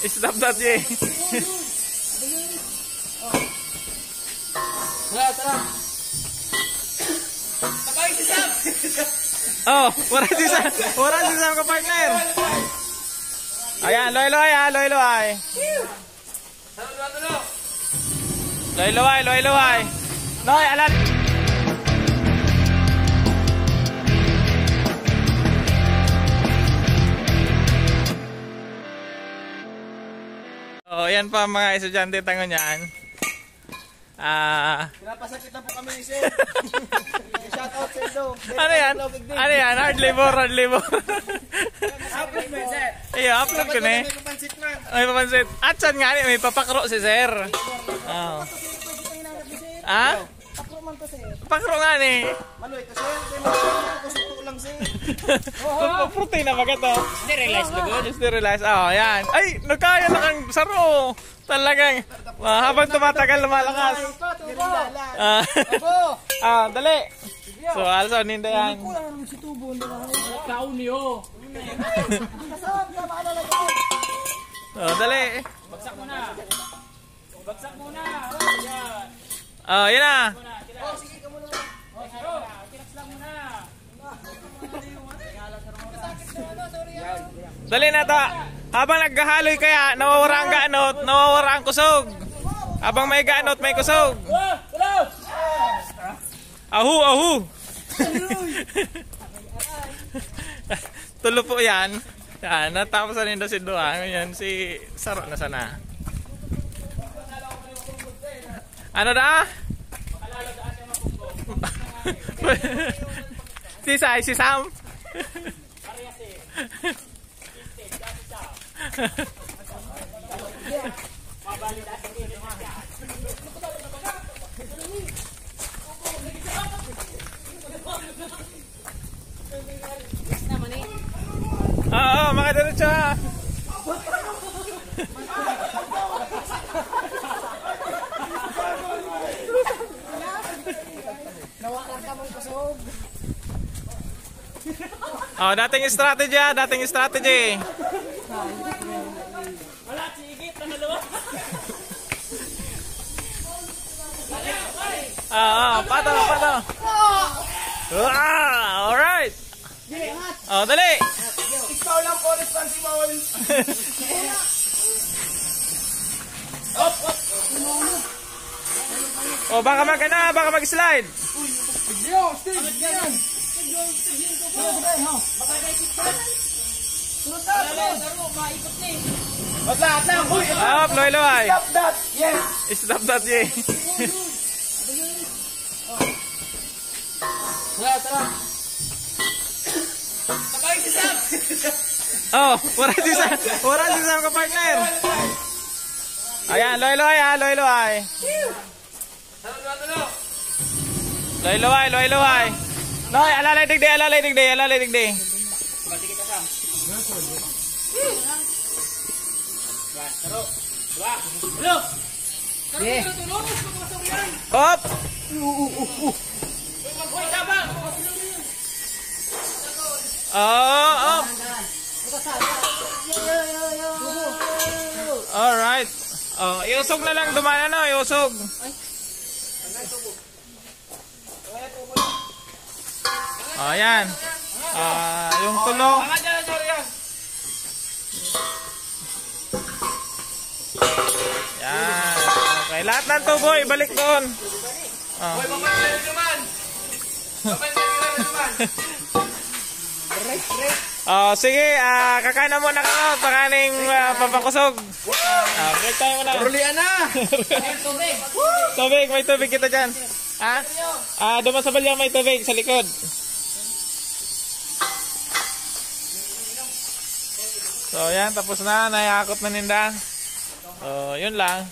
Stop that, Jay. Tara. Kapag si Sam. Oh, wala si Sam ka partner. Ayan, loy-loy ha, loy-loy. Loy-loy. Loy, alat. Oh, yan pa mga estudyante tango niyan. Pinapasakit na po kami ni Sir. Shout out Sir Do. Ano yan? Hard labor. Upload mo Sir. Iyo, upload ko na eh. May papansit man. May papansit. At saan nga may papakro si Sir. Oh. Ha? Pakro man to Sir. Pakro nga ni. Maloy to Sir. Kusuto lang Sir. Protein na baga to. Sterilize na good. Sterilize. Oh, yan. Ay, nagkaya na kang saro. Talagang habang tumatagal lumalakas. Dali. So, also ninda yan. Kaon niyo. Oh, dali. Bagsak muna. Oh, yan na. Sige ka muna. Tinax lang muna. Dali na to. Habang naghahaloy kaya, nawawara ang kusog. Habang may gaanot, may kusog. Ahu. Tulo po yan. Yan, natapos na rin si Duang. Ngayon si Saro na sana. Ano da? Si Sam. Oo, makadiretso. Nawakan ka mong kusog. Oh, dating strategy. Wala, sigit na dalawa. Pato. Alright. Oh, dali. Ikaw lang po responsible. Oh, baka mag-slide. Up, loy-loy. Stop that. Yes. Stop that, Jay. Tara. Kapag si Sam. Oh, wala si Sam ka partner. Ayan, loy-loy ha, loy-loy. Loy-loy. Loy, alalay digdi. Sige ka Sam. Hop. Oh. Alright. Oh, iusog na lang dumana na, iusog. Oh, yan. Yung tulo. Yan. Okay, lahat ng tubo ibalik doon. Hoy, papansin naman. Sige, kakain na muna ka pakaning pampakusog. Break tayo muna. Rulian na. Tubig, may tubig kita dyan. Duman sa balya may tubig sa likod. So yan, tapos na, nayakot na ninda. So, yun lang.